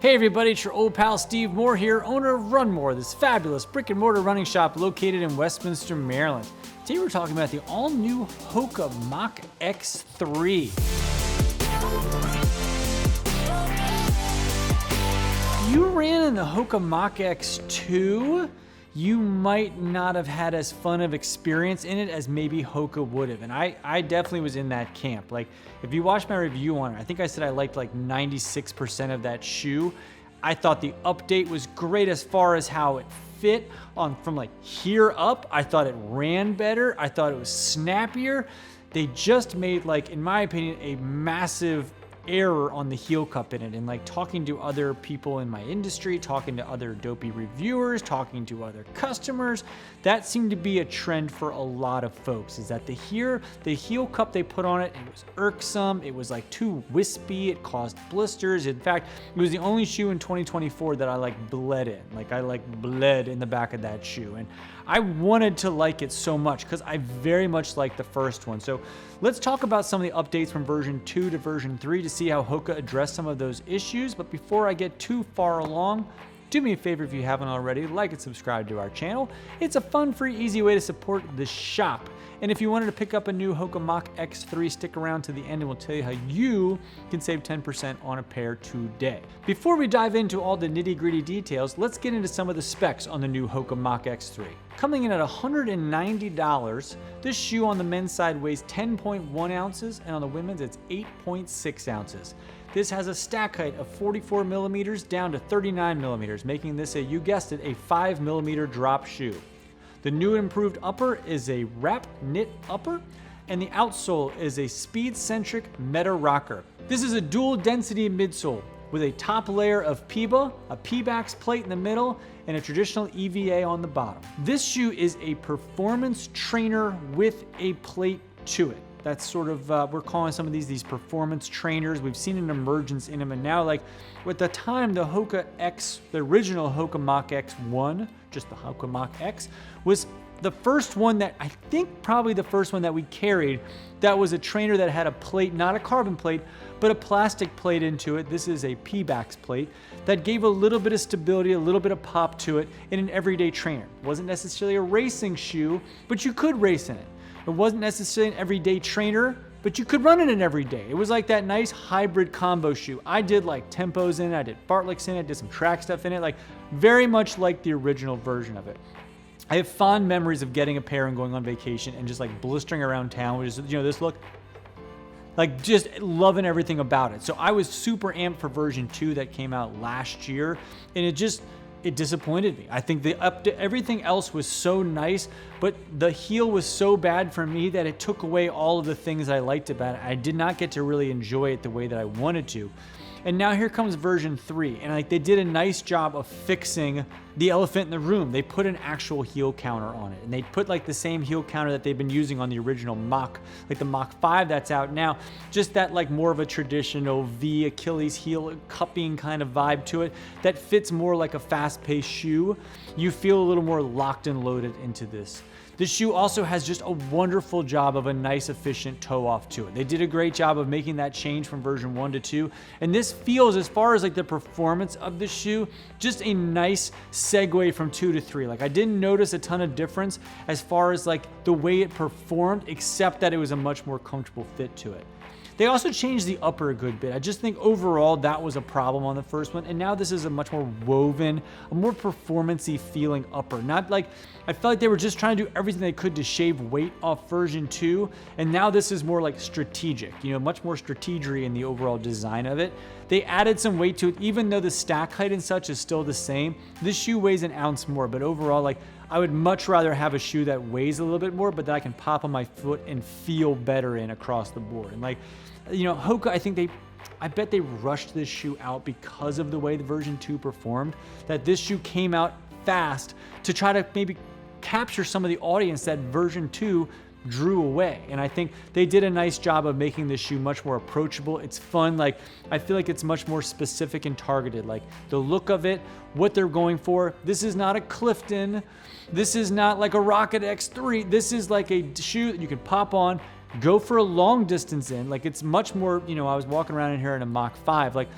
Hey everybody, it's your old pal Steve Moore here, owner of Run More, this fabulous brick and mortar running shop located in Westminster, Maryland. Today we're talking about the all-new Hoka Mach X3. If you ran in the Hoka Mach X2, you might not have had as fun of experience in it as maybe Hoka would have. And I definitely was in that camp. Like, if you watch my review on it, I think I said I liked like 96% of that shoe. I thought the update was great as far as how it fit on from like here up. I thought it ran better. I thought it was snappier. They just made, like, in my opinion, a massive error on the heel cup in it. And like talking to other people in my industry, talking to other dopey reviewers, talking to other customers, that seemed to be a trend for a lot of folks, is that the heel cup they put on it was irksome. It was like too wispy. It caused blisters. In fact, it was the only shoe in 2024 that I like bled in. Like I like bled in the back of that shoe. And I wanted to like it so much because I very much like the first one. So let's talk about some of the updates from version 2 to version 3 to see how Hoka addressed some of those issues. But before I get too far along, do me a favor if you haven't already, like and subscribe to our channel. It's a fun, free, easy way to support the shop. And if you wanted to pick up a new Hoka Mach X3, stick around to the end and we'll tell you how you can save 10% on a pair today. Before we dive into all the nitty-gritty details, let's get into some of the specs on the new Hoka Mach X3. Coming in at $190, this shoe on the men's side weighs 10.1 ounces and on the women's it's 8.6 ounces. This has a stack height of 44 millimeters down to 39 millimeters, making this you guessed it, a 5 millimeter drop shoe. The new improved upper is a wrap knit upper, and the outsole is a speed-centric meta rocker. This is a dual density midsole with a top layer of PBA, a P-Bax plate in the middle, and a traditional EVA on the bottom. This shoe is a performance trainer with a plate to it. That's sort of, we're calling some of these performance trainers. We've seen an emergence in them, and now, like, with the time, the Hoka X, the original Hoka Mach X1, just the Hoka Mach X, was the first one that, I think probably the first one that we carried that was a trainer that had a plate, not a carbon plate, but a plastic plate into it. This is a P-Bax plate that gave a little bit of stability, a little bit of pop to it in an everyday trainer. It wasn't necessarily a racing shoe, but you could race in it. It wasn't necessarily an everyday trainer, but you could run in it every day. It was like that nice hybrid combo shoe. I did like tempos in it, I did fartleks in it, did some track stuff in it, like very much like the original version of it. I have fond memories of getting a pair and going on vacation and just like blistering around town, which is, you know, this look, like just loving everything about it. So I was super amped for version 2 that came out last year, and it disappointed me. I think everything else was so nice, but the heel was so bad for me that it took away all of the things I liked about it. I did not get to really enjoy it the way that I wanted to. And now here comes version 3, and like they did a nice job of fixing the elephant in the room. They put an actual heel counter on it, and they put like the same heel counter that they've been using on the original Mach, like the Mach 5 that's out now. Just that like more of a traditional V Achilles heel cupping kind of vibe to it that fits more like a fast-paced shoe. You feel a little more locked and loaded into this. This shoe also has just a wonderful job of a nice, efficient toe off to it. They did a great job of making that change from version 1 to 2. And this feels, as far as like the performance of the shoe, just a nice segue from 2 to 3. Like I didn't notice a ton of difference as far as like the way it performed, except that it was a much more comfortable fit to it. They also changed the upper a good bit. I just think overall that was a problem on the first one. And now this is a much more woven, a more performance-y feeling upper. Not like, I felt like they were just trying to do everything they could to shave weight off version 2. And now this is more like strategic, you know, much more strategery in the overall design of it. They added some weight to it, even though the stack height and such is still the same. This shoe weighs an ounce more, but overall, like, I would much rather have a shoe that weighs a little bit more, but that I can pop on my foot and feel better in across the board. And like, you know, Hoka, I bet they rushed this shoe out because of the way the version 2 performed, that this shoe came out fast to try to maybe capture some of the audience that version 2 drew away. And I think they did a nice job of making this shoe much more approachable. It's fun. Like, I feel like it's much more specific and targeted. Like the look of it, what they're going for. This is not a Clifton. This is not like a Rocket X3. This is like a shoe that you can pop on, go for a long distance in. Like, it's much more, you know, I was walking around in here in a Mach 5. Like,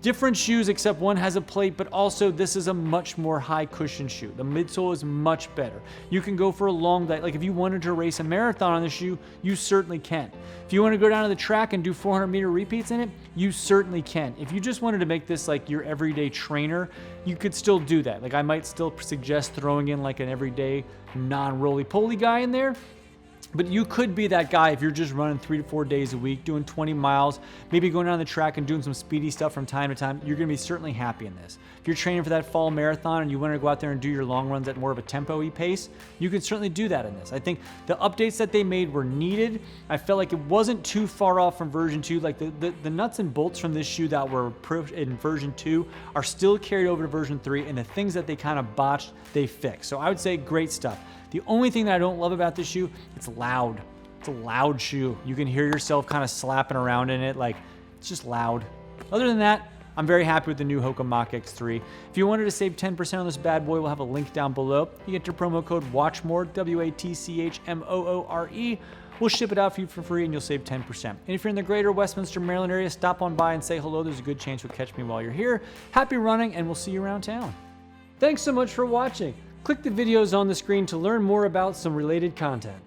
Different shoes, except one has a plate, but also this is a much more high cushion shoe. The midsole is much better. You can go for a long day. Like if you wanted to race a marathon on the shoe, you certainly can. If you want to go down to the track and do 400-meter repeats in it, you certainly can. If you just wanted to make this like your everyday trainer, you could still do that. Like I might still suggest throwing in like an everyday non-roly-poly guy in there. But you could be that guy if you're just running 3 to 4 days a week, doing 20 miles, maybe going down the track and doing some speedy stuff from time to time. You're going to be certainly happy in this. If you're training for that fall marathon and you want to go out there and do your long runs at more of a tempo-y pace, you can certainly do that in this. I think the updates that they made were needed. I felt like it wasn't too far off from version 2. Like the nuts and bolts from this shoe that were in version 2 are still carried over to version 3, and the things that they kind of botched, they fixed. So I would say great stuff. The only thing that I don't love about this shoe, it's loud. It's a loud shoe. You can hear yourself kind of slapping around in it. Like, it's just loud. Other than that, I'm very happy with the new Hoka Mach X3. If you wanted to save 10% on this bad boy, we'll have a link down below. You get your promo code WATCHMOORE, WATCHMOORE. We'll ship it out for you for free and you'll save 10%. And if you're in the greater Westminster, Maryland area, stop on by and say hello. There's a good chance you'll catch me while you're here. Happy running, and we'll see you around town. Thanks so much for watching. Click the videos on the screen to learn more about some related content.